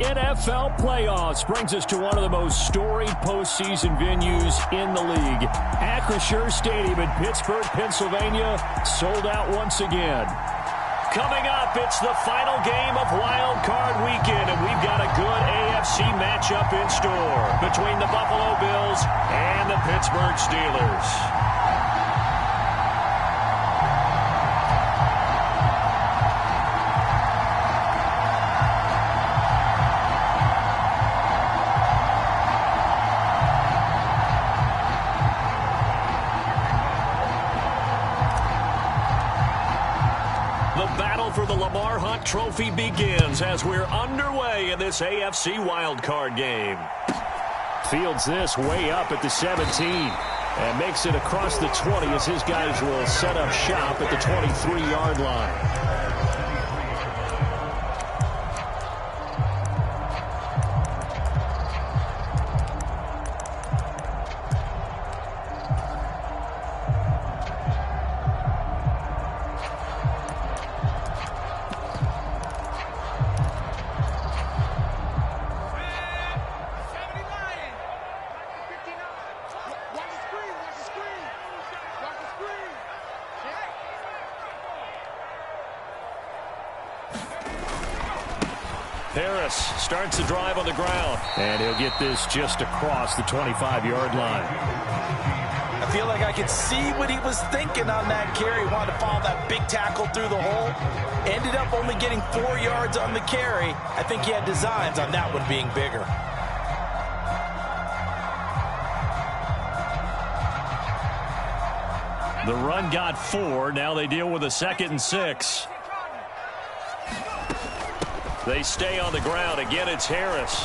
NFL playoffs brings us to one of the most storied postseason venues in the league. Acrisure Stadium in Pittsburgh, Pennsylvania, sold out once again. Coming up, it's the final game of Wild Card Weekend, and we've got a good AFC matchup in store between the Buffalo Bills and the Pittsburgh Steelers. For the Lamar Hunt Trophy begins as we're underway in this AFC wildcard game. Fields this way up at the 17 and makes it across the 20 as his guys will set up shop at the 23-yard line. Harris starts the drive on the ground, and he'll get this just across the 25-yard line. I feel like I could see what he was thinking on that carry. He wanted to follow that big tackle through the hole. Ended up only getting 4 yards on the carry. I think he had designs on that one being bigger. The run got 4. Now they deal with a 2nd and 6. They stay on the ground. Again, it's Harris.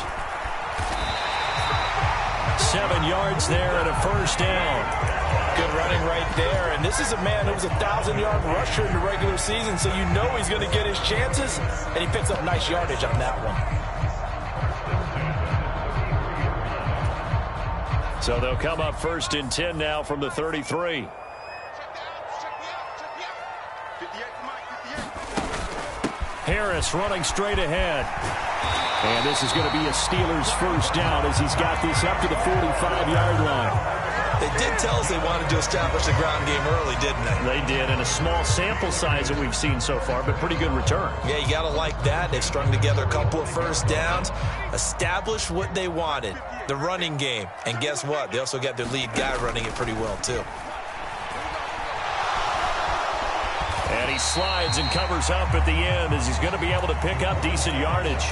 7 yards there and a first down. Good running right there. And this is a man who was a 1,000-yard rusher in the regular season, so you know he's going to get his chances, and he picks up nice yardage on that one. So they'll come up 1st and 10 now from the 33. Harris running straight ahead. And this is going to be a Steelers first down as he's got this up to the 45-yard line. They did tell us they wanted to establish the ground game early, didn't they? They did, and a small sample size that we've seen so far, but pretty good return. Yeah, you got to like that. They've strung together a couple of first downs, established what they wanted, the running game. And guess what? They also got their lead guy running it pretty well, too. And he slides and covers up at the end as he's going to be able to pick up decent yardage.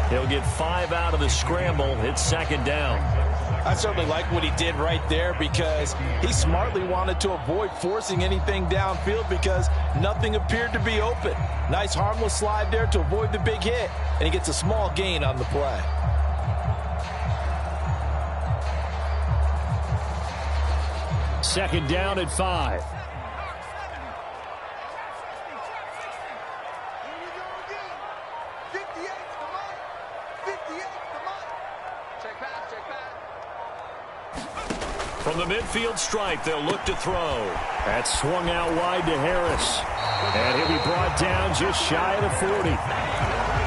He'll get 5 out of the scramble. It's 2nd down. I certainly like what he did right there because he smartly wanted to avoid forcing anything downfield because nothing appeared to be open. Nice harmless slide there to avoid the big hit, and he gets a small gain on the play. Second down at 5. From the midfield stripe, they'll look to throw. That's swung out wide to Harris. And he'll be brought down just shy of the 40.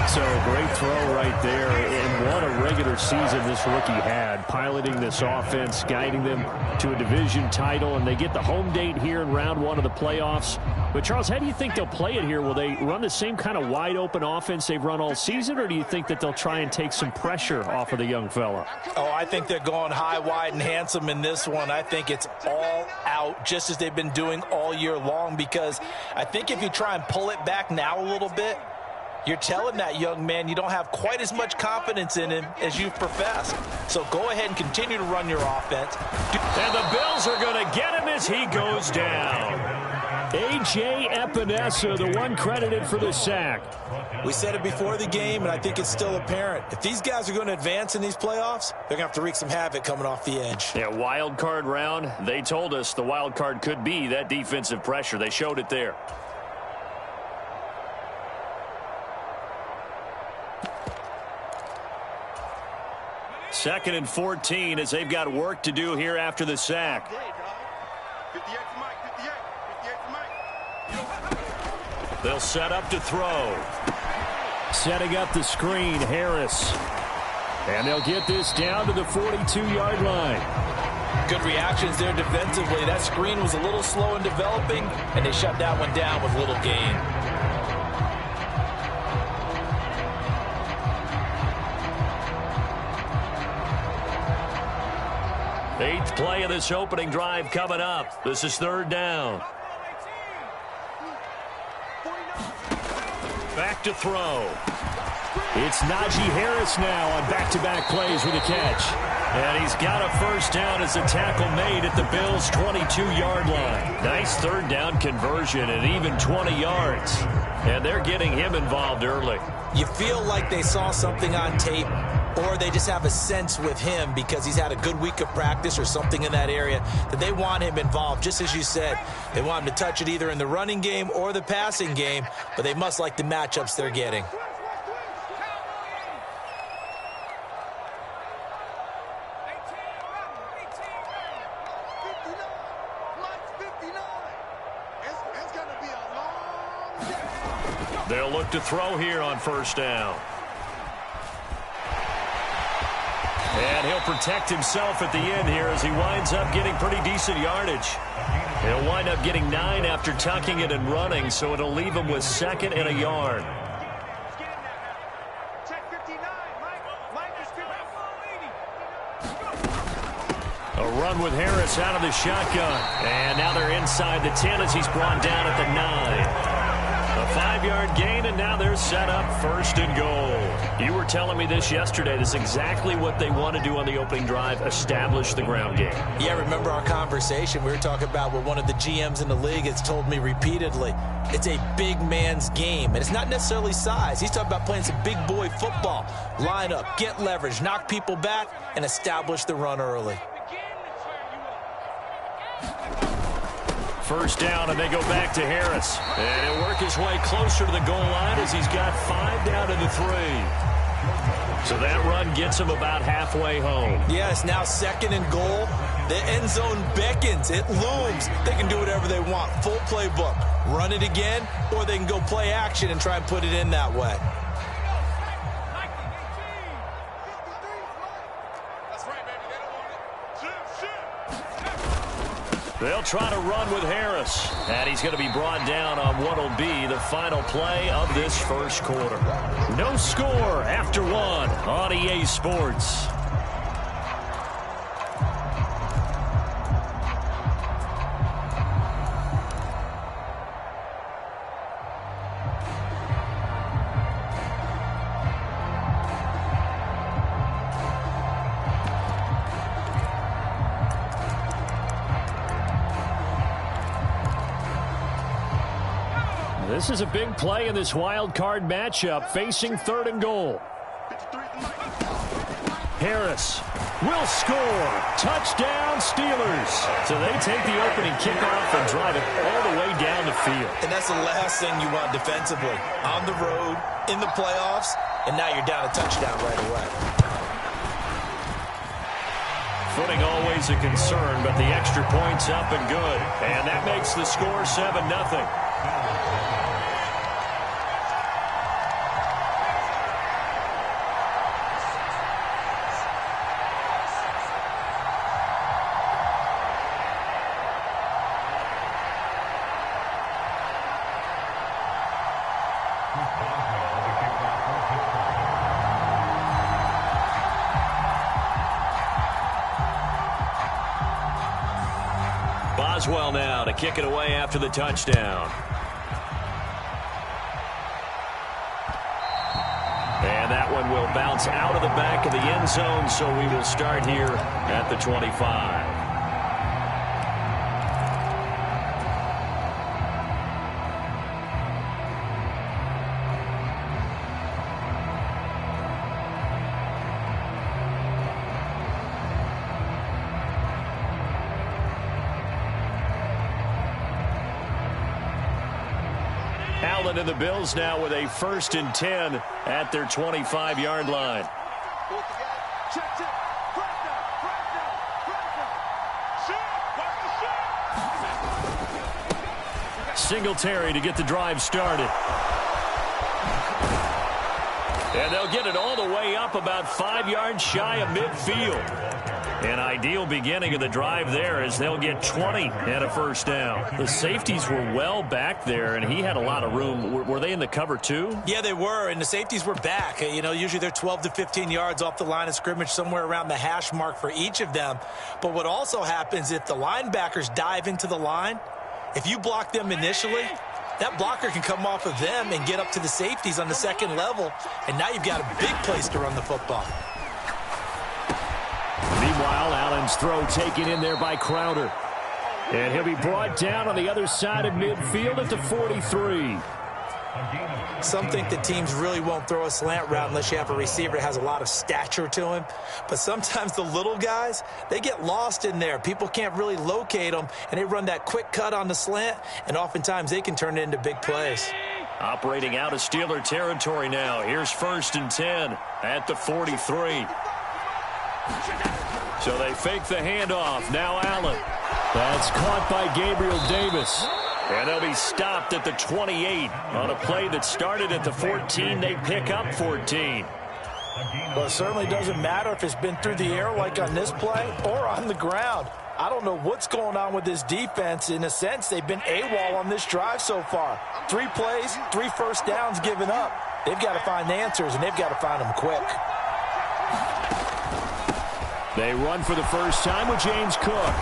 So great throw right there. And what a regular season this rookie had, piloting this offense, guiding them to a division title. And they get the home date here in round 1 of the playoffs. But, Charles, how do you think they'll play it here? Will they run the same kind of wide-open offense they've run all season, or do you think that they'll try and take some pressure off of the young fella? Oh, I think they're going high, wide, and handsome in this one. I think it's all out, just as they've been doing all year long, because I think if you try and pull it back now a little bit, you're telling that young man you don't have quite as much confidence in him as you've professed. So go ahead and continue to run your offense. And the Bills are going to get him as he goes down. A.J. Epinesa, the one credited for the sack. We said it before the game, and I think it's still apparent. If these guys are going to advance in these playoffs, they're going to have to wreak some havoc coming off the edge. Yeah, wild card round. They told us the wild card could be that defensive pressure. They showed it there. Second and 14 as they've got work to do here after the sack. They'll set up to throw. Setting up the screen, Harris. And they'll get this down to the 42-yard line. Good reactions there defensively. That screen was a little slow in developing, and they shut that one down with little gain. Eighth play of this opening drive coming up. This is third down. Back to throw. It's Najee Harris now on back-to-back plays with a catch. And he's got a first down as a tackle made at the Bills' 22-yard line. Nice third down conversion and even 20 yards. And they're getting him involved early. You feel like they saw something on tape, or they just have a sense with him because he's had a good week of practice or something in that area that they want him involved. Just as you said, they want him to touch it either in the running game or the passing game, but they must like the matchups they're getting. They'll look to throw here on first down. And he'll protect himself at the end here as he winds up getting pretty decent yardage. He'll wind up getting 9 after tucking it and running, so it'll leave him with 2nd and a yard. A run with Harris out of the shotgun. And now they're inside the 10 as he's brought down at the 9. A 5-yard gain, and now they're set up 1st and goal. You were telling me this yesterday. This is exactly what they want to do on the opening drive, establish the ground game. Yeah, remember our conversation. We were talking about what one of the GMs in the league has told me repeatedly. It's a big man's game, and it's not necessarily size. He's talking about playing some big boy football. Line up, get leverage, knock people back, and establish the run early. First down, and they go back to Harris. And he'll work his way closer to the goal line as he's got 5 down to the 3. So that run gets him about halfway home. Yes, now 2nd and goal. The end zone beckons. It looms. They can do whatever they want. Full playbook. Run it again, or they can go play action and try and put it in that way. They'll try to run with Harris. And he's going to be brought down on what will be the final play of this first quarter. No score after 1 on EA Sports. This is a big play in this wild card matchup, facing 3rd and goal. Harris will score. Touchdown, Steelers. So they take the opening kickoff and drive it all the way down the field. And that's the last thing you want defensively. On the road, in the playoffs, and now you're down a touchdown right away. Footing always a concern, but the extra point's up and good. And that makes the score 7-0. Boswell now to kick it away after the touchdown. And that one will bounce out of the back of the end zone, so we will start here at the 25. Allen and the Bills now with a 1st and 10 at their 25-yard line. Singletary to get the drive started. And they'll get it all the way up about 5 yards shy of midfield. An ideal beginning of the drive there as they'll get 20 and a first down. The safeties were well back there, and he had a lot of room. Were they in the cover too? Yeah, they were, and the safeties were back. You know, usually they're 12 to 15 yards off the line of scrimmage, somewhere around the hash mark for each of them. But what also happens if the linebackers dive into the line, if you block them initially, that blocker can come off of them and get up to the safeties on the second level, and now you've got a big place to run the football. Meanwhile, Allen's throw taken in there by Crowder. And he'll be brought down on the other side of midfield at the 43. Some think that teams really won't throw a slant route unless you have a receiver that has a lot of stature to him. But sometimes the little guys, they get lost in there. People can't really locate them, and they run that quick cut on the slant, and oftentimes they can turn it into big plays. Operating out of Steeler territory now. Here's 1st and 10 at the 43. So they fake the handoff. Now Allen. That's caught by Gabriel Davis. And they'll be stopped at the 28 on a play that started at the 14. They pick up 14. Well, it certainly doesn't matter if it's been through the air like on this play or on the ground. I don't know what's going on with this defense. In a sense, they've been AWOL on this drive so far. 3 plays, 3 first downs given up. They've got to find answers, and they've got to find them quick. They run for the first time with James Cook.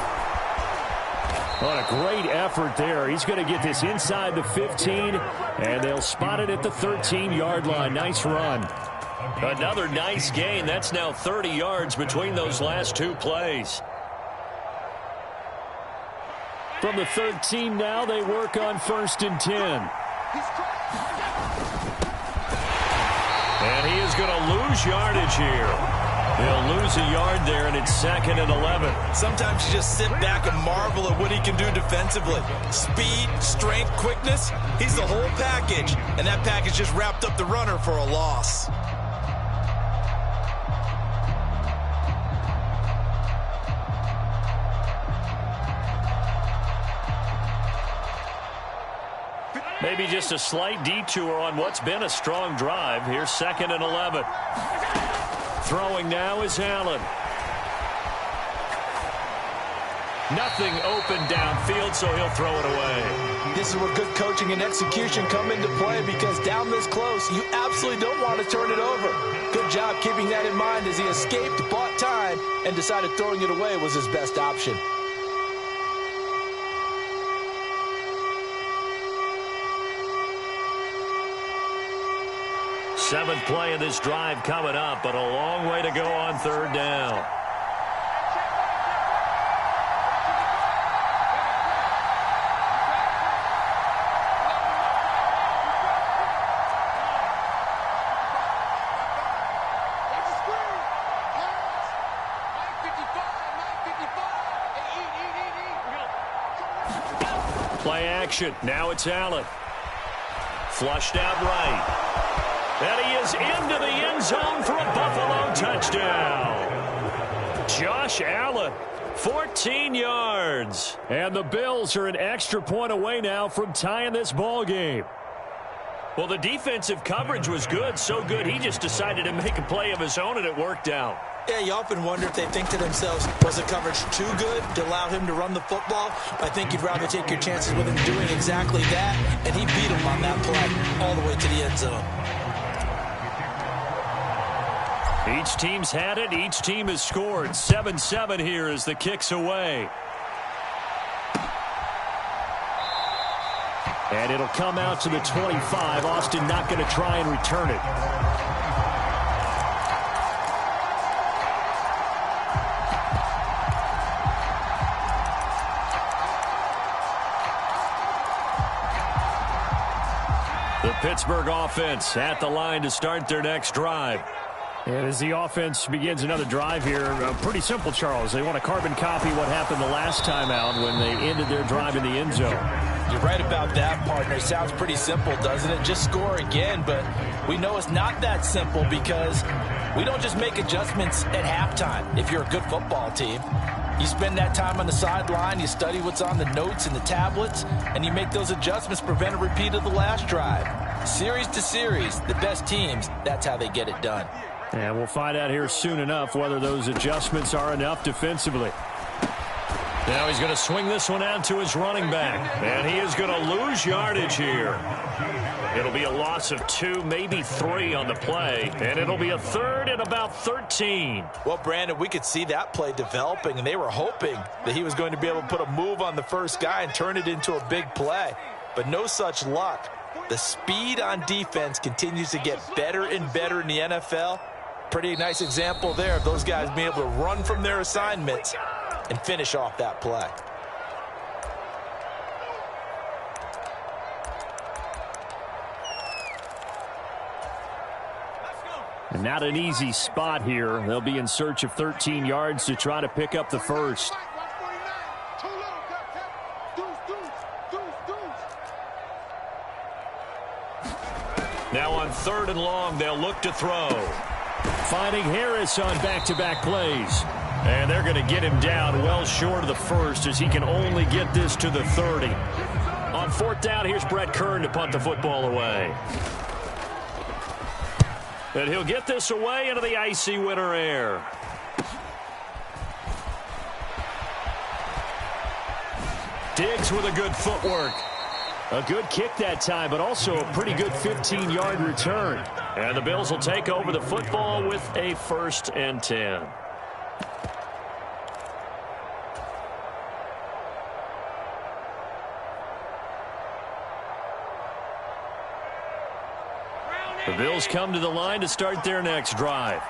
What a great effort there. He's going to get this inside the 15, and they'll spot it at the 13-yard line. Nice run. Another nice gain. That's now 30 yards between those last 2 plays. From the 13 now, they work on 1st and 10. And he is going to lose yardage here. He'll lose a yard there, and it's 2nd and 11. Sometimes you just sit back and marvel at what he can do defensively. Speed, strength, quickness, he's the whole package. And that package just wrapped up the runner for a loss. Maybe just a slight detour on what's been a strong drive. Here's 2nd and 11. Throwing now is Allen. Nothing open downfield, so he'll throw it away. This is where good coaching and execution come into play, because down this close, you absolutely don't want to turn it over. Good job keeping that in mind as he escaped, bought time, and decided throwing it away was his best option. Seventh play of this drive coming up, but a long way to go on 3rd down. Play action. Now it's Allen. Flushed out right. And he is into the end zone for a Buffalo touchdown. Josh Allen, 14 yards. And the Bills are an extra point away now from tying this ball game. Well, the defensive coverage was good, so good he just decided to make a play of his own, and it worked out. Yeah, you often wonder if they think to themselves, was the coverage too good to allow him to run the football? I think you'd rather take your chances with him doing exactly that, and he beat him on that play all the way to the end zone. Each team's had it. Each team has scored. 7-7 here as the kick's away. And it'll come out to the 25. Austin not going to try and return it. The Pittsburgh offense at the line to start their next drive. And as the offense begins another drive here, pretty simple, Charles. They want to carbon copy what happened the last time out when they ended their drive in the end zone. You're right about that, partner. It sounds pretty simple, doesn't it? Just score again, but we know it's not that simple because we don't just make adjustments at halftime if you're a good football team. You spend that time on the sideline, you study what's on the notes and the tablets, and you make those adjustments to prevent a repeat of the last drive. Series to series, the best teams, that's how they get it done. And we'll find out here soon enough whether those adjustments are enough defensively. Now he's going to swing this one out to his running back. And he is going to lose yardage here. It'll be a loss of 2, maybe 3 on the play. And it'll be a third and about 13. Well, Brandon, we could see that play developing, and they were hoping that he was going to be able to put a move on the first guy and turn it into a big play. But no such luck. The speed on defense continues to get better and better in the NFL. Pretty nice example there of those guys being able to run from their assignments and finish off that play. And not an easy spot here. They'll be in search of 13 yards to try to pick up the first. Now on 3rd and long, they'll look to throw. Finding Harris on back-to-back plays. And they're going to get him down well short of the first as he can only get this to the 30. On 4th down, here's Brett Kern to punt the football away. And he'll get this away into the icy winter air. Diggs with a good footwork. A good kick that time, but also a pretty good 15-yard return. And the Bills will take over the football with a 1st and 10. The Bills come to the line to start their next drive.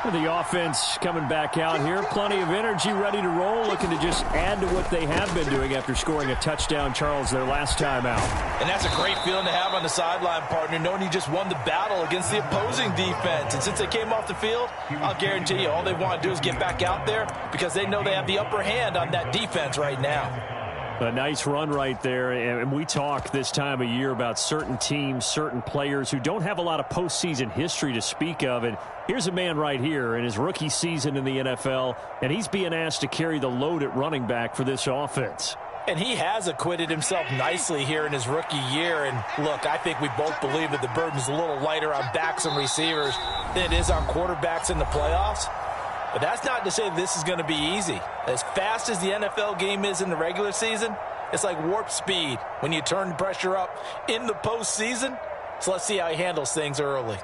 The offense coming back out here. Plenty of energy, ready to roll, looking to just add to what they have been doing after scoring a touchdown, Charles, their last time out. And that's a great feeling to have on the sideline, partner, knowing you just won the battle against the opposing defense. And since they came off the field, I'll guarantee you all they want to do is get back out there because they know they have the upper hand on that defense right now. A nice run right there, and we talk this time of year about certain teams, certain players who don't have a lot of postseason history to speak of, and here's a man right here in his rookie season in the NFL, and he's being asked to carry the load at running back for this offense. And he has acquitted himself nicely here in his rookie year, and look, I think we both believe that the burden's a little lighter on backs and receivers than it is on quarterbacks in the playoffs. But that's not to say this is going to be easy. As fast as the NFL game is in the regular season, it's like warp speed when you turn the pressure up in the postseason. So let's see how he handles things early.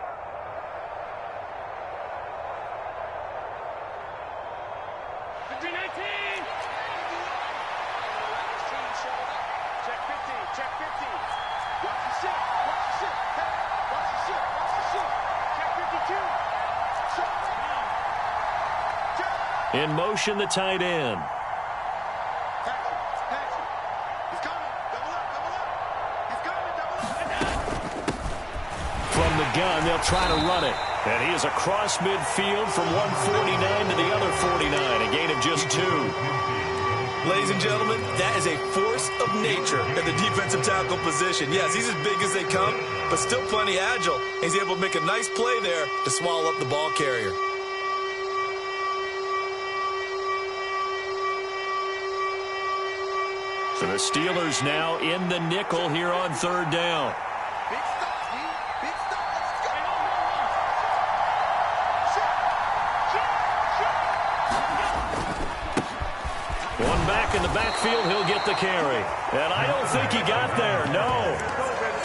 In motion, the tight end. From the gun, they'll try to run it. And he is across midfield from 149 to the other 49, a gain of just 2. Ladies and gentlemen, that is a force of nature at the defensive tackle position. Yes, he's as big as they come, but still plenty agile. He's able to make a nice play there to swallow up the ball carrier. So the Steelers now in the nickel here on 3rd down. One back in the backfield, he'll get the carry. And I don't think he got there, no.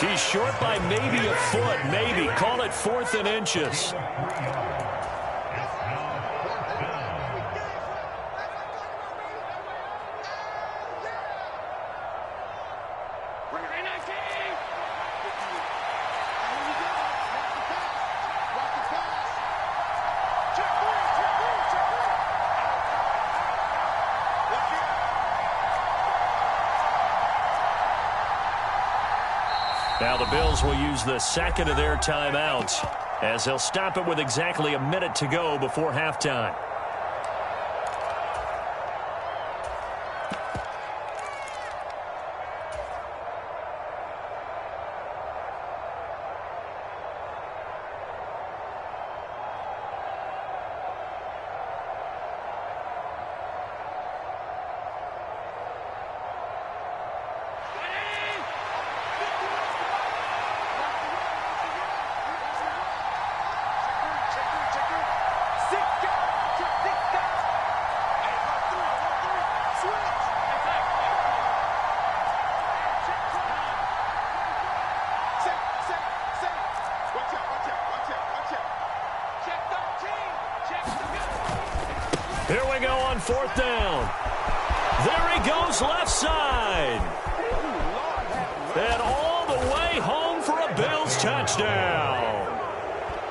He's short by maybe a foot, maybe. Call it 4th and inches. Now the Bills will use the second of their timeouts as they'll stop it with exactly a minute to go before halftime. Here we go on 4th down. There he goes left side. And all the way home for a Bills touchdown.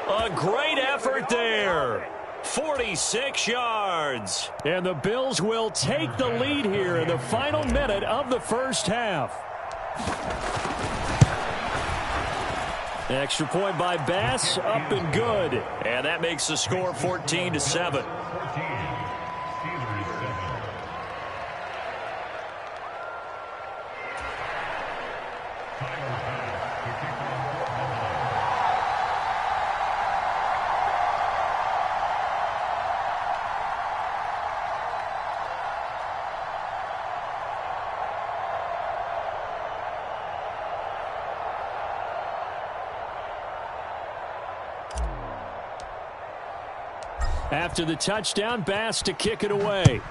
A great effort there. 46 yards. And the Bills will take the lead here in the final minute of the first half. Extra point by Bass, up and good. And that makes the score 14-7. After the touchdown, Bass to kick it away.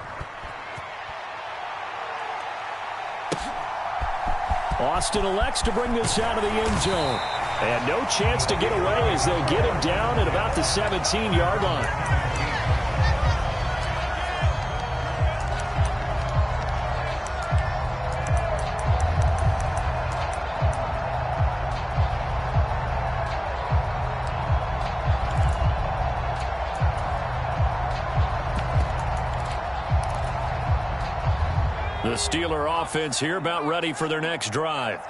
Austin elects to bring this out of the end zone. And no chance to get away as they get him down at about the 17-yard line. The Steeler offense here about ready for their next drive.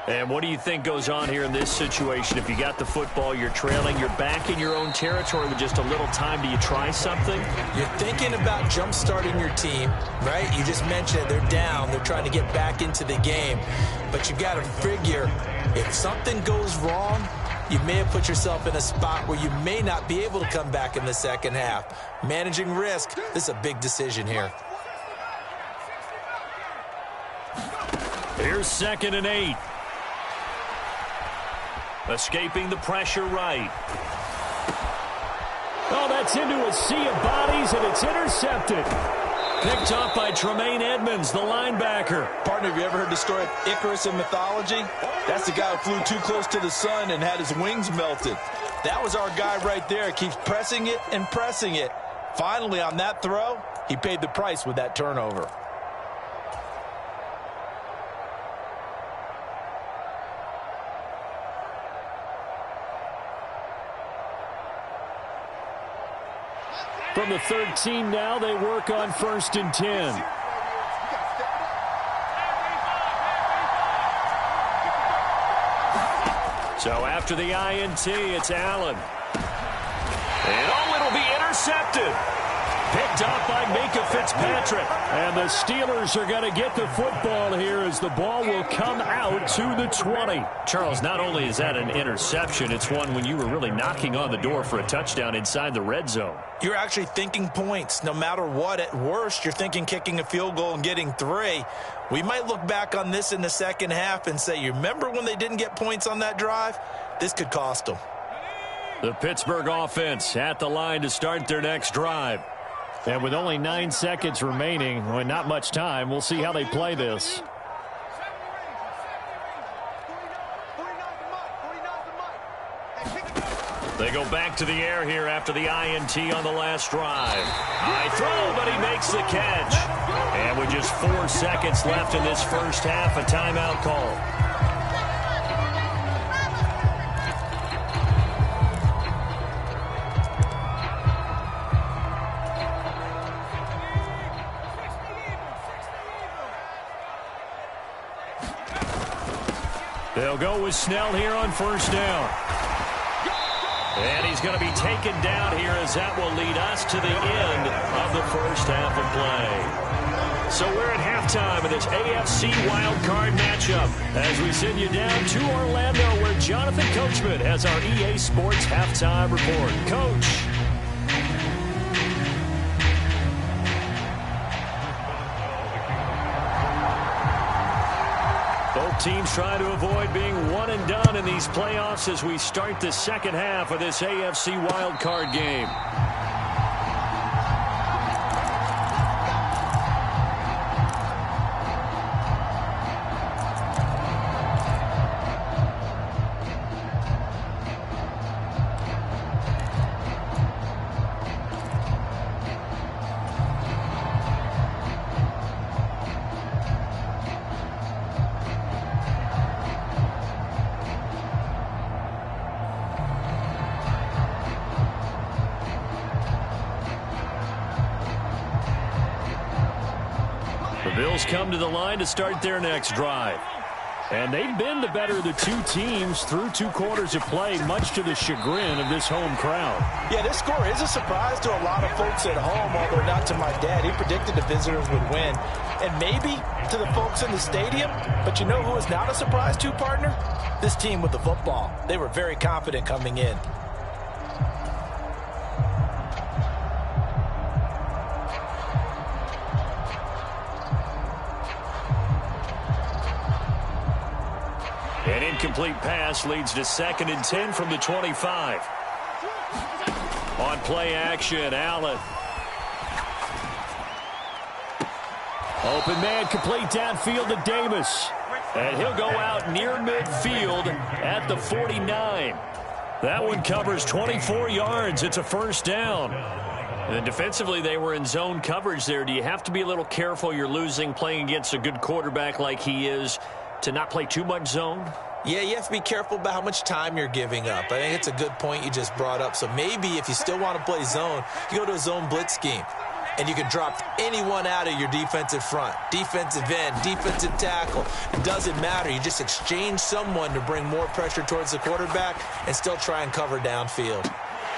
And what do you think goes on here in this situation? If you got the football, you're trailing, you're back in your own territory with just a little time. Do you try something? You're thinking about jump-starting your team, right? You just mentioned they're down. They're trying to get back into the game. But you got to figure if something goes wrong, you may have put yourself in a spot where you may not be able to come back in the second half. Managing risk, this is a big decision here. Here's 2nd and 8. Escaping the pressure right. Oh, that's into a sea of bodies, and it's intercepted. Picked up by Tremaine Edmonds, the linebacker. Partner, have you ever heard the story of Icarus in mythology? That's the guy who flew too close to the sun and had his wings melted. That was our guy right there. Keeps pressing it and pressing it. Finally, on that throw, he paid the price with that turnover. From the 13 now, they work on 1st and 10. So after the INT, it's Allen. And oh, it'll be intercepted. Picked up by Minka Fitzpatrick. And the Steelers are going to get the football here as the ball will come out to the 20. Charles, not only is that an interception, it's one when you were really knocking on the door for a touchdown inside the red zone. You're actually thinking points. No matter what, at worst, you're thinking kicking a field goal and getting 3. We might look back on this in the second half and say, you remember when they didn't get points on that drive? This could cost them. The Pittsburgh offense at the line to start their next drive. And with only 9 seconds remaining, and not much time, we'll see how they play this. They go back to the air here after the INT on the last drive. High throw, but he makes the catch. And with just 4 seconds left in this first half, a timeout call. They'll go with Snell here on 1st down. And he's going to be taken down here as that will lead us to the end of the first half of play. So we're at halftime of this AFC wildcard matchup as we send you down to Orlando where Jonathan Coachman has our EA Sports halftime report. Coach. Both teams try to avoid being one and done in these playoffs as we start the second half of this AFC wildcard game. The Bills come to the line to start their next drive. And they've been the better of the two teams through 2 quarters of play, much to the chagrin of this home crowd. Yeah, this score is a surprise to a lot of folks at home, although not to my dad. He predicted the visitors would win. And maybe to the folks in the stadium. But you know who is not a surprise to, partner? This team with the football. They were very confident coming in. An incomplete pass leads to 2nd and 10 from the 25. On play action, Allen. Open man, complete downfield to Davis. And he'll go out near midfield at the 49. That one covers 24 yards. It's a first down. And defensively, they were in zone coverage there. Do you have to be a little careful? You're losing playing against a good quarterback like he is, to not play too much zone? Yeah, you have to be careful about how much time you're giving up. I think it's a good point you just brought up. So maybe if you still want to play zone, you go to a zone blitz scheme. And you can drop anyone out of your defensive front. Defensive end, defensive tackle. It doesn't matter. You just exchange someone to bring more pressure towards the quarterback and still try and cover downfield.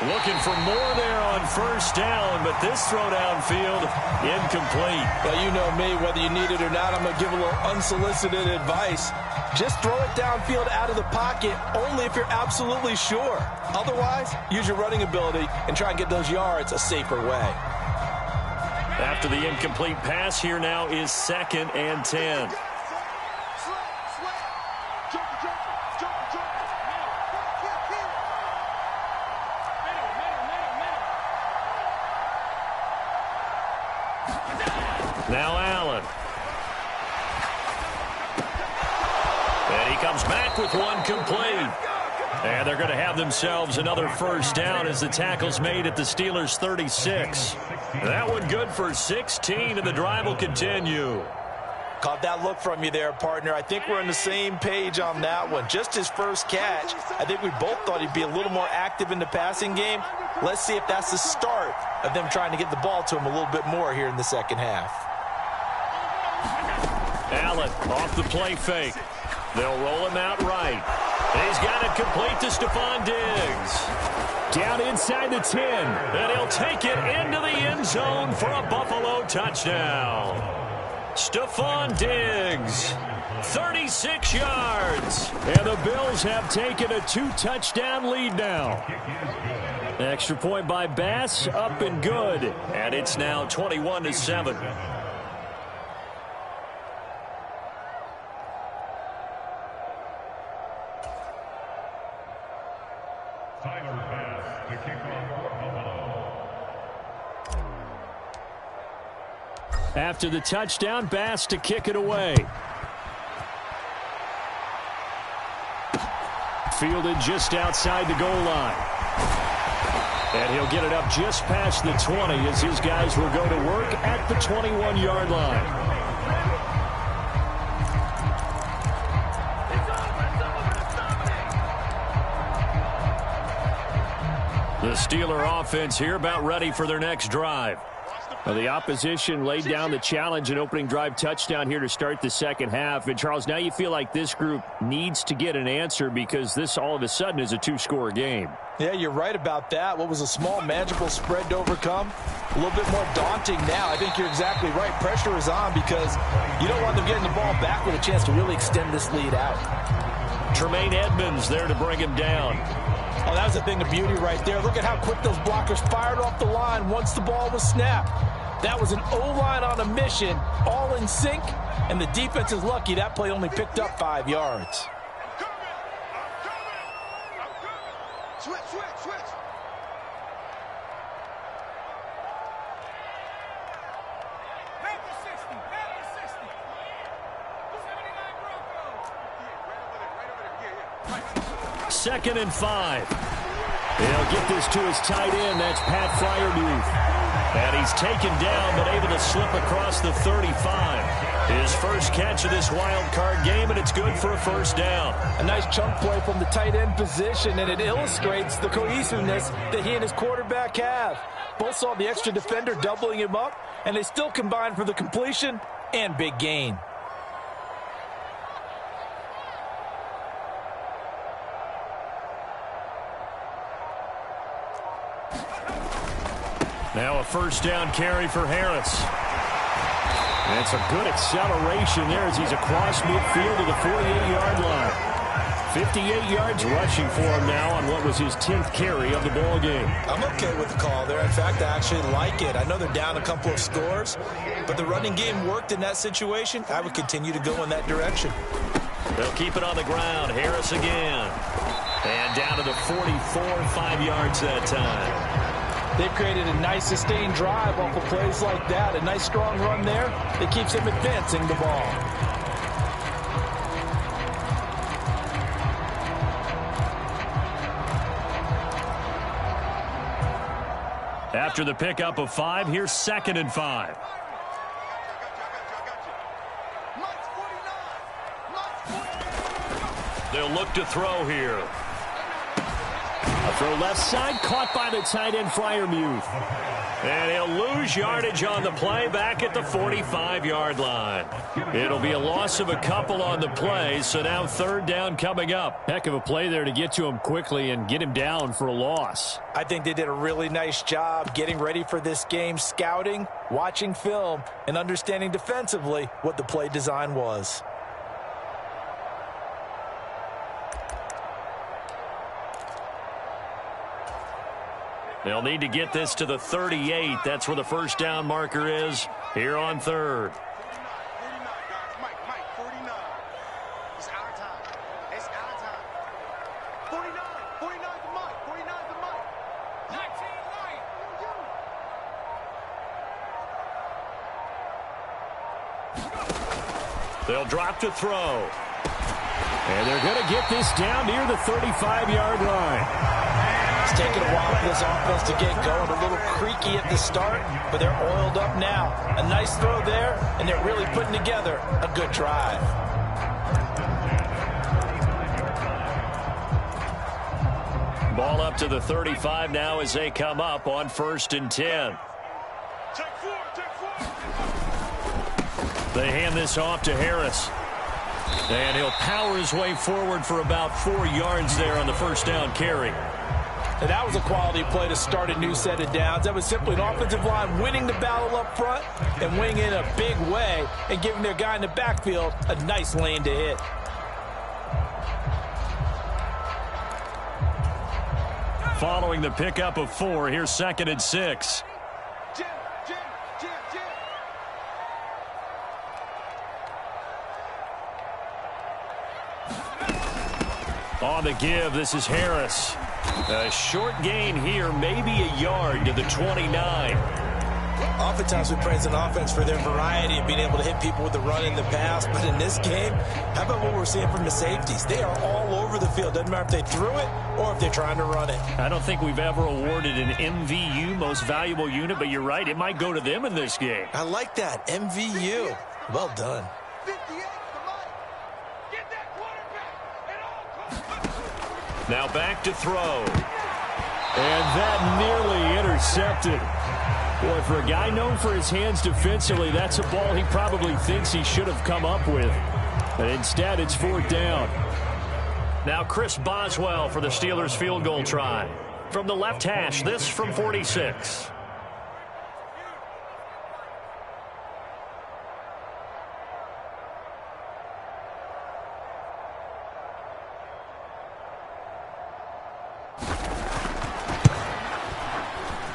Looking for more there on first down, but this throw downfield incomplete. Well, you know me, whether you need it or not, I'm going to give a little unsolicited advice. Just throw it downfield out of the pocket only if you're absolutely sure. Otherwise, use your running ability and try and get those yards a safer way. After the incomplete pass, here now is 2nd and 10. Now Allen. And he comes back with one complete. And they're going to have themselves another first down as the tackle's made at the Steelers' 36. That one good for 16, and the drive will continue. Caught that look from you there, partner. I think we're on the same page on that one. Just his first catch. I think we both thought he'd be a little more active in the passing game. Let's see if that's the start of them trying to get the ball to him a little bit more here in the second half. Allen off the play fake. They'll roll him out right. He's got it complete to Stephon Diggs. Down inside the 10. And he'll take it into the end zone for a Buffalo touchdown. Stephon Diggs, 36 yards. And the Bills have taken a 2-touchdown lead now. Extra point by Bass, up and good. And it's now 21-7. After the touchdown, Bass to kick it away. Fielded just outside the goal line. And he'll get it up just past the 20 as his guys will go to work at the 21-yard line. The Steeler offense here about ready for their next drive. Well, the opposition laid down the challenge and opening drive touchdown here to start the second half. And, Charles, now you feel like this group needs to get an answer because this all of a sudden is a 2-score game. Yeah, you're right about that. What was a small, manageable spread to overcome? A little bit more daunting now. I think you're exactly right. Pressure is on because you don't want them getting the ball back with a chance to really extend this lead out. Tremaine Edmonds there to bring him down. Oh, that was a thing of beauty right there. Look at how quick those blockers fired off the line once the ball was snapped. That was an O-line on a mission, all in sync, and the defense is lucky that play only picked up 5 yards. Switch. Back to 60. 2nd and 5. He'll get this to his tight end. That's Pat Fryermuth. And he's taken down, but able to slip across the 35. His first catch of this wild card game, and it's good for a first down. A nice chunk play from the tight end position, and it illustrates the cohesiveness that he and his quarterback have. Both saw the extra defender doubling him up, and they still combined for the completion and big gain. Now a first down carry for Harris. And it's a good acceleration there as he's across midfield to the 48-yard line. 58 yards rushing for him now on what was his 10th carry of the ball game. I'm okay with the call there. In fact, I actually like it. I know they're down a couple of scores, but the running game worked in that situation. I would continue to go in that direction. They'll keep it on the ground. Harris again. And down to the 44, 5 yards that time. They've created a nice sustained drive off of plays like that. A nice strong run there that keeps them advancing the ball. After the pickup of 5, here's 2nd and 5. They'll look to throw here. A throw left side, caught by the tight end Freiermuth. And he'll lose yardage on the play back at the 45-yard line. It'll be a loss of a couple on the play, so now 3rd down coming up. Heck of a play there to get to him quickly and get him down for a loss. I think they did a really nice job getting ready for this game, scouting, watching film, and understanding defensively what the play design was. They'll need to get this to the 38. That's where the first down marker is here on 3rd. 49, guys. Mike, 49. It's our time. It's our time. 49 to Mike. 49 to Mike. 19 Mike. They'll drop to throw. And they're going to get this down near the 35-yard line. It's taken a while for this offense to get going. A little creaky at the start, but they're oiled up now. A nice throw there, and they're really putting together a good drive. Ball up to the 35 now as they come up on 1st and 10. Take 4. They hand this off to Harris. And he'll power his way forward for about 4 yards there on the first down carry. And that was a quality play to start a new set of downs. That was simply an offensive line winning the battle up front and winning in a big way and giving their guy in the backfield a nice lane to hit. Following the pickup of 4, here's 2nd and 6. Jim. On the give, this is Harris. A short gain here, maybe a yard to the 29. Oftentimes we praise an offense for their variety of being able to hit people with the run in the pass, but in this game, how about what we're seeing from the safeties? They are all over the field. Doesn't matter if they threw it or if they're trying to run it. I don't think we've ever awarded an MVU, most valuable unit, but you're right, it might go to them in this game. I like that, MVU. Well done. 58 to Mike. Get that quarterback at all costs. Now back to throw. And that nearly intercepted. Boy, for a guy known for his hands defensively, that's a ball he probably thinks he should have come up with. But instead, it's 4th down. Now Chris Boswell for the Steelers field goal try. From the left hash, this from 46.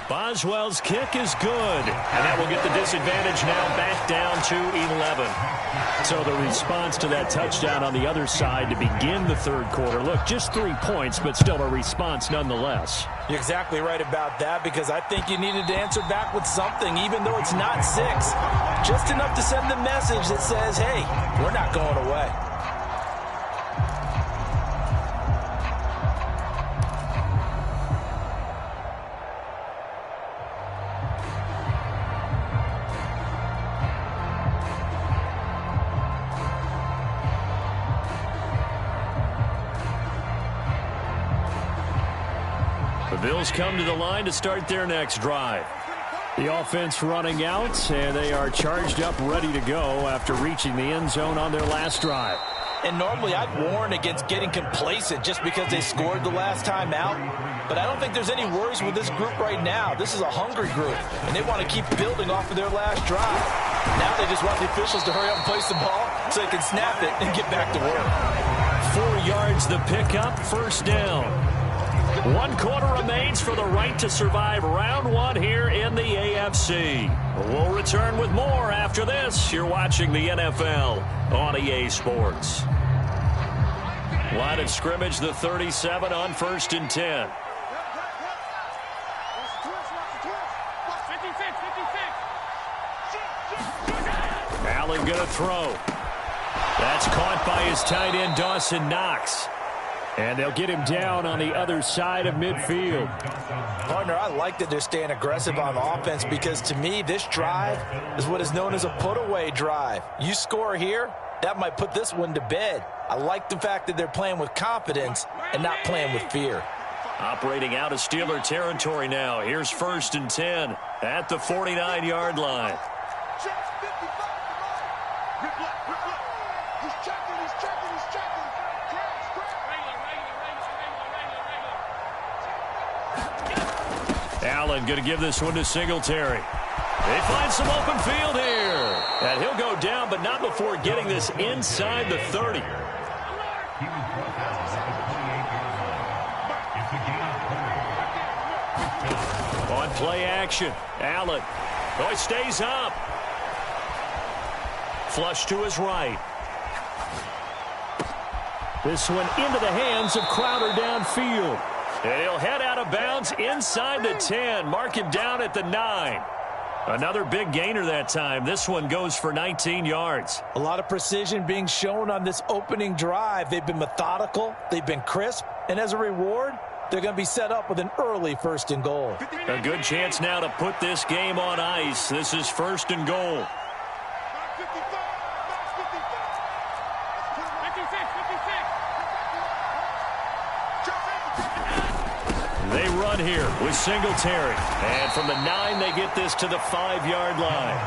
Boswell's kick is good, and that will get the disadvantage now back down to 11. So the response to that touchdown on the other side to begin the 3rd quarter. Look, just 3 points, but still a response nonetheless. You're exactly right about that, because I think you needed to answer back with something, even though it's not 6. Just enough to send the message that says, hey, we're not going away. The Bills come to the line to start their next drive. The offense running out, and they are charged up, ready to go after reaching the end zone on their last drive. And normally I'd warn against getting complacent just because they scored the last time out. But I don't think there's any worries with this group right now. This is a hungry group, and they want to keep building off of their last drive. Now they just want the officials to hurry up and place the ball so they can snap it and get back to work. 4 yards the pickup, first down. 1 quarter remains for the right to survive round 1 here in the AFC. We'll return with more after this. You're watching the NFL on EA Sports. Line of scrimmage, the 37 on 1st and 10. Allen going to throw. That's caught by his tight end, Dawson Knox. And they'll get him down on the other side of midfield. Partner, I like that they're staying aggressive on offense because to me, this drive is what is known as a put-away drive. You score here, that might put this one to bed. I like the fact that they're playing with confidence and not playing with fear. Operating out of Steeler territory now. Here's 1st and 10 at the 49-yard line. Allen going to give this one to Singletary. They find some open field here. And he'll go down, but not before getting this inside the 30. On play action, Allen. Oh, he stays up. Flush to his right. This one into the hands of Crowder downfield. And he'll head out of bounds inside the 10. Mark him down at the 9. Another big gainer that time. This one goes for 19 yards. A lot of precision being shown on this opening drive. They've been methodical. They've been crisp. And as a reward, they're going to be set up with an early 1st and goal. A good chance now to put this game on ice. This is 1st and goal. They run here with Singletary. And from the 9, they get this to the 5-yard line.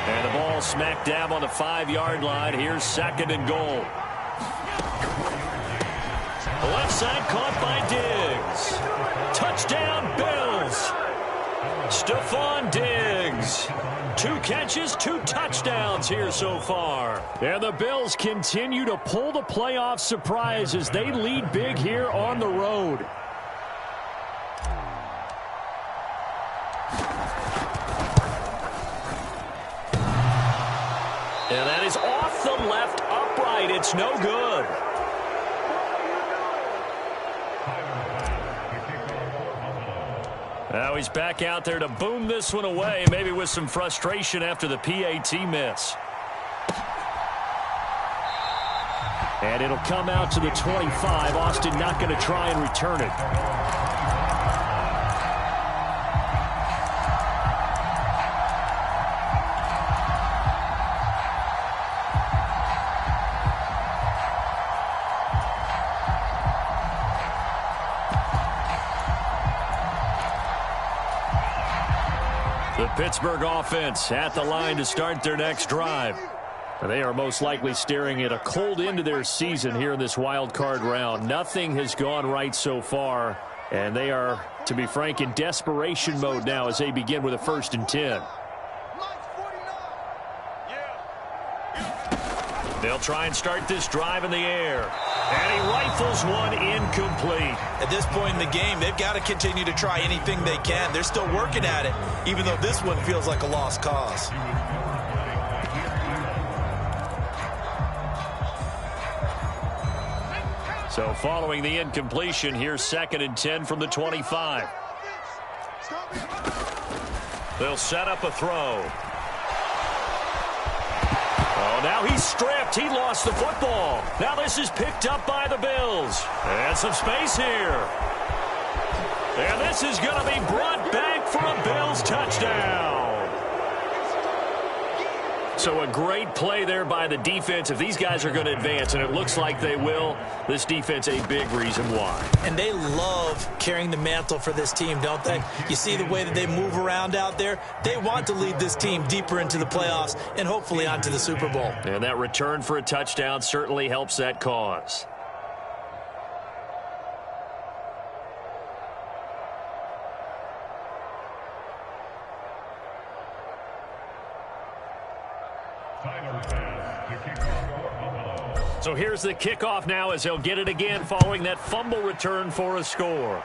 And the ball smack dab on the 5-yard line. Here's 2nd and goal. The left side caught by Diggs. Touchdown, Bills. Stephon Diggs. 2 catches, 2 touchdowns here so far. And the Bills continue to pull the playoff surprise as they lead big here on the road. And that is off the left upright. It's no good. Now he's back out there to boom this one away, maybe with some frustration after the PAT miss. And it'll come out to the 25. Austin not going to try and return it. The Pittsburgh offense at the line to start their next drive. They are most likely staring at a cold end to their season here in this wild card round. Nothing has gone right so far, and they are, to be frank, in desperation mode now as they begin with a 1st and 10. They'll try and start this drive in the air. And he rifles one incomplete. At this point in the game, they've got to continue to try anything they can. They're still working at it, even though this one feels like a lost cause. So following the incompletion, here's 2nd and 10 from the 25. They'll set up a throw. Oh, now he's stripped. He lost the football. Now this is picked up by the Bills. And some space here. And this is going to be brought back for a Bills touchdown. So a great play there by the defense. If these guys are going to advance, and it looks like they will, this defense a big reason why. And they love carrying the mantle for this team, don't they? You see the way that they move around out there? They want to lead this team deeper into the playoffs and hopefully onto the Super Bowl. And that return for a touchdown certainly helps that cause. So here's the kickoff now as he'll get it again following that fumble return for a score.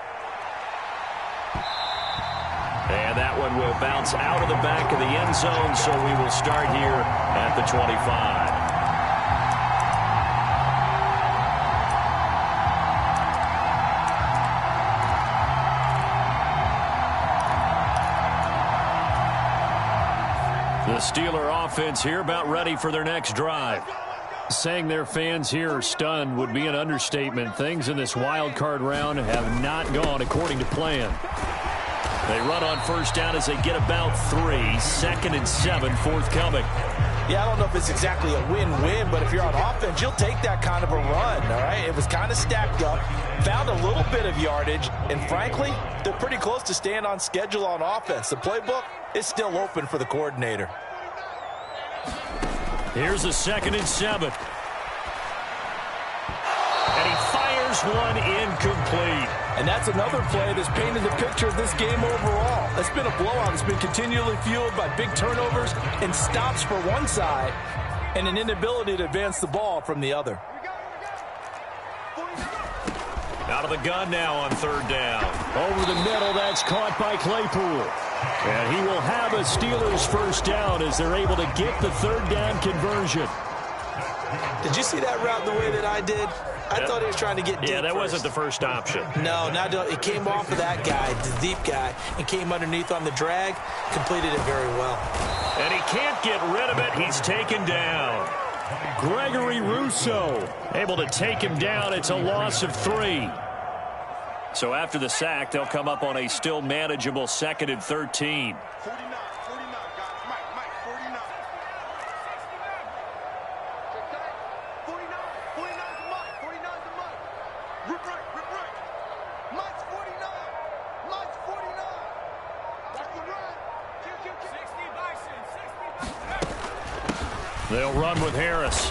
And that one will bounce out of the back of the end zone, so we will start here at the 25. The Steeler offense here about ready for their next drive. Saying their fans here are stunned would be an understatement. Things in this wild card round have not gone according to plan. They run on first down as they get about 3. 2nd and 7 forthcoming. Yeah, I don't know if it's exactly a win-win, but if you're on offense, you'll take that kind of a run, all right? It was kind of stacked up, found a little bit of yardage, and frankly, they're pretty close to staying on schedule on offense. The playbook is still open for the coordinator. Here's a 2nd and 7. And he fires one incomplete. And that's another play that's painted the picture of this game overall. It's been a blowout. It's been continually fueled by big turnovers and stops for one side and an inability to advance the ball from the other. Out of the gun now on 3rd down. Over the middle, that's caught by Claypool. And he will have a Steelers first down as they're able to get the 3rd down conversion. Did you see that route the way that I did? I thought he was trying to get deep. Yeah, that first. wasn't the first option. No, it came off of that guy, the deep guy, and came underneath on the drag, completed it very well. And he can't get rid of it. He's taken down. Gregory Rousseau able to take him down. It's a loss of 3. So after the sack, they'll come up on a still manageable 2nd and 13. 49, 49, guys. Mike, 49. 49 to Mike, 49 to Mike. Rip right. Mike's 49. Mike's 49. That's the run. 60 Bison. They'll run with Harris.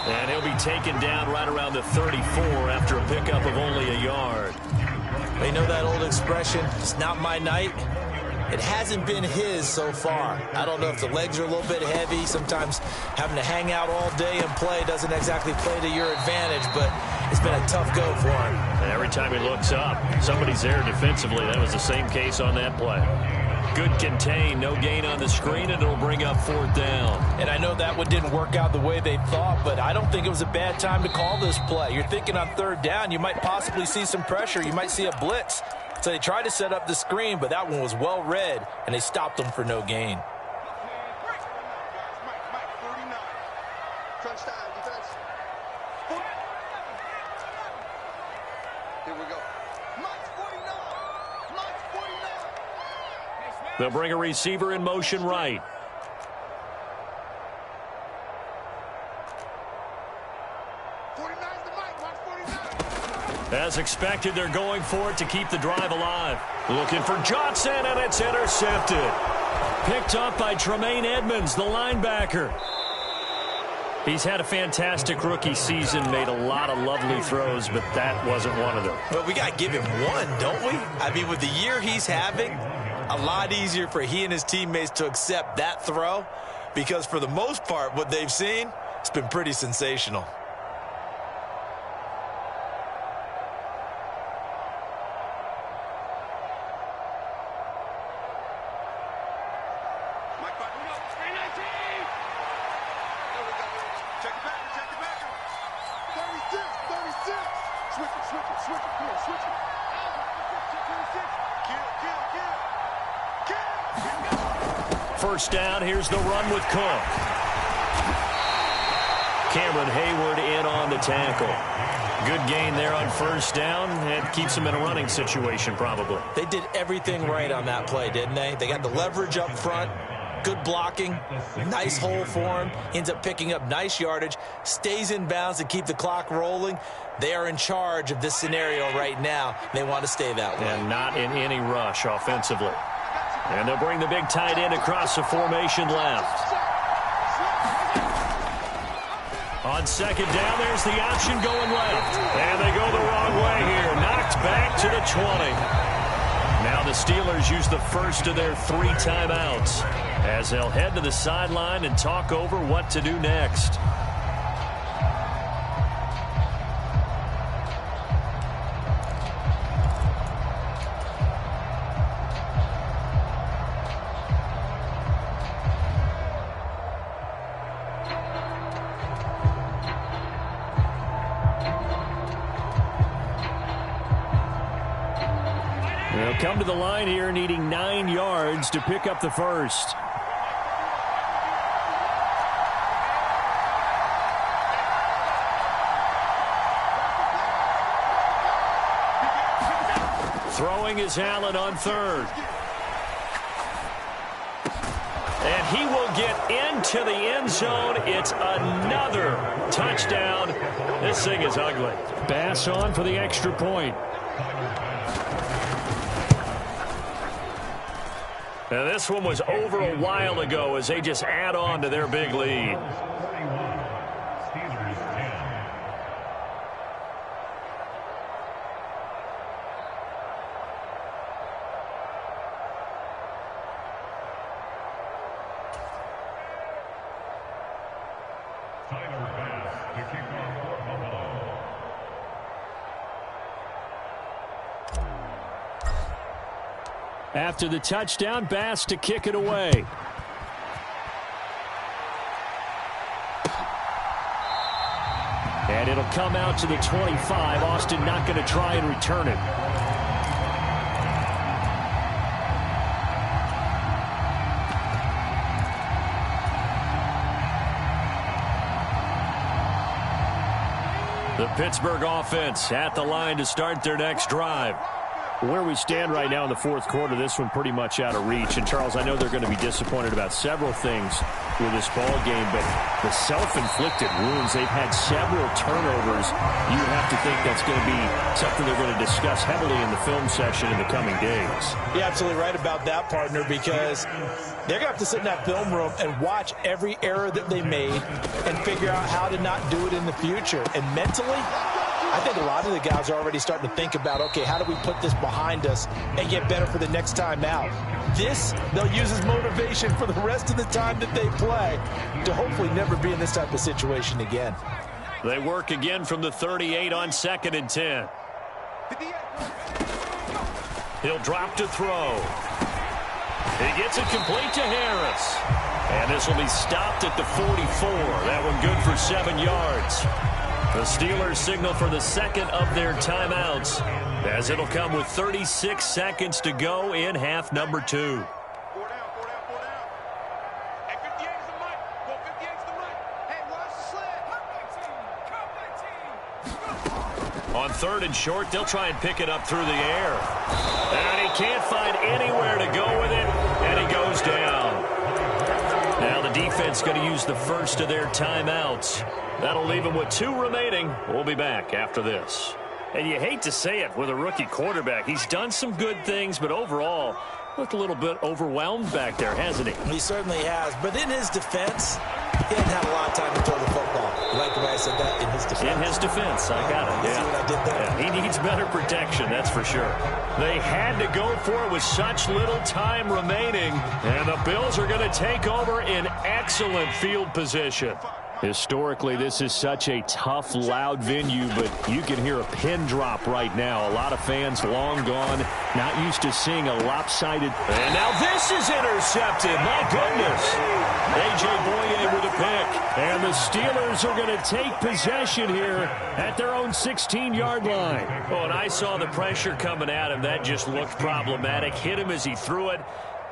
And he'll be taken down right around the 34 after a pickup of only a yard. You know that old expression, it's not my night? It hasn't been his so far. I don't know if the legs are a little bit heavy. Sometimes having to hang out all day and play doesn't exactly play to your advantage, but it's been a tough go for him. And every time he looks up, somebody's there defensively. That was the same case on that play. Good contain, no gain on the screen, and it'll bring up 4th down. And I know that one didn't work out the way they thought, but I don't think it was a bad time to call this play. You're thinking on 3rd down, you might possibly see some pressure. You might see a blitz. So they tried to set up the screen, but that one was well read, and they stopped them for no gain. Mike, 49. Crunch time, defense. Here we go. Mike's 49. Mike's 49. They'll bring a receiver in motion right. As expected, they're going for it to keep the drive alive. Looking for Johnson, and it's intercepted. Picked up by Tremaine Edmonds, the linebacker. He's had a fantastic rookie season, made a lot of lovely throws, but that wasn't one of them. Well, we got to give him one, don't we? I mean, with the year he's having, a lot easier for he and his teammates to accept that throw because for the most part, what they've seen, it's been pretty sensational. First down, here's the run with Cook. Cameron Hayward in on the tackle. Good gain there on first down. It keeps them in a running situation probably. They did everything right on that play, didn't they? They got the leverage up front, Good blocking, nice hole for him, ends up picking up nice yardage, stays in bounds to keep the clock rolling. They are in charge of this scenario right now. They want to stay that way. And not in any rush offensively. And they'll bring the big tight end across the formation left. On second down, there's the option going left. And they go the wrong way here. Knocked back to the 20. Now the Steelers use the first of their 3 timeouts as they'll head to the sideline and talk over what to do next. They'll come to the line here needing 9 yards to pick up the first. Throwing is Allen on third. And he will get into the end zone. It's another touchdown. This thing is ugly. Bass on for the extra point. Now this one was over a while ago as they just add on to their big lead. After the touchdown, Bass to kick it away. And it'll come out to the 25. Austin not going to try and return it. The Pittsburgh offense at the line to start their next drive. Where we stand right now in the fourth quarter, this one pretty much out of reach. And, Charles, I know they're going to be disappointed about several things with this ball game, but the self-inflicted wounds, they've had several turnovers. You have to think that's going to be something they're going to discuss heavily in the film session in the coming days. You're absolutely right about that, partner, because they're going to have to sit in that film room and watch every error that they made and figure out how to not do it in the future. And mentally, I think a lot of the guys are already starting to think about, okay, how do we put this behind us and get better for the next time out? This, they'll use as motivation for the rest of the time that they play to hopefully never be in this type of situation again. They work again from the 38 on 2nd and 10. He'll drop to throw. He gets it complete to Harris. And this will be stopped at the 44. That one good for 7 yards. The Steelers signal for the second of their timeouts as it'll come with 36 seconds to go in half number 2. 4 down, 4 down, 4 down. Hey, 58 is the mic. Go 58 is the mic. Hey, watch the sled. On 3rd and short, they'll try and pick it up through the air. And he can't find anywhere to go with it, and he goes down. Now the defense going to use the first of their timeouts. That'll leave him with 2 remaining. We'll be back after this. And you hate to say it with a rookie quarterback. He's done some good things, but overall, looked a little bit overwhelmed back there, hasn't he? He certainly has. But in his defense, he hasn't had a lot of time to throw the football. You like the way I said that? In his defense. In his defense. I got it. See what I did there? Yeah, he needs better protection, that's for sure. They had to go for it with such little time remaining. And the Bills are going to take over in excellent field position. Historically, this is such a tough, loud venue, but you can hear a pin drop right now. A lot of fans long gone, not used to seeing a lopsided. And now this is intercepted. My goodness. A.J. Boye with a pick. And the Steelers are going to take possession here at their own 16-yard line. Oh, and I saw the pressure coming at him. That just looked problematic. Hit him as he threw it.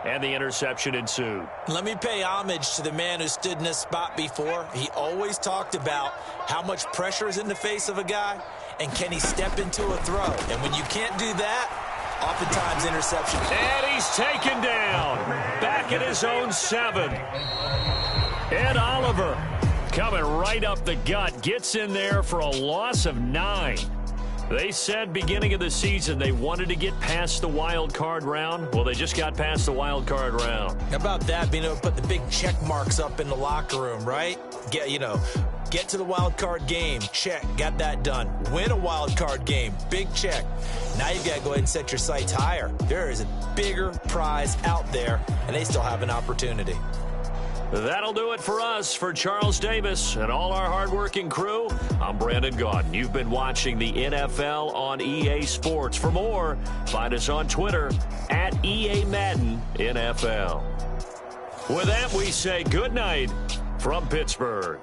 And the interception ensued. Let me pay homage to the man who stood in this spot before. He always talked about how much pressure is in the face of a guy and can he step into a throw. And when you can't do that, oftentimes interception. And he's taken down. back in his own 7. Ed Oliver coming right up the gut. Gets in there for a loss of 9. They said beginning of the season they wanted to get past the wild card round. Well, they just got past the wild card round. How about that, being able to put the big check marks up in the locker room, right? Get to the wild card game. Check. Got that done. Win a wild card game. Big check. Now you've got to go ahead and set your sights higher. There is a bigger prize out there, and they still have an opportunity. That'll do it for us. For Charles Davis and all our hardworking crew, I'm Brandon Gaudin. You've been watching the NFL on EA Sports. For more, find us on Twitter at EA Madden NFL. With that, we say good night from Pittsburgh.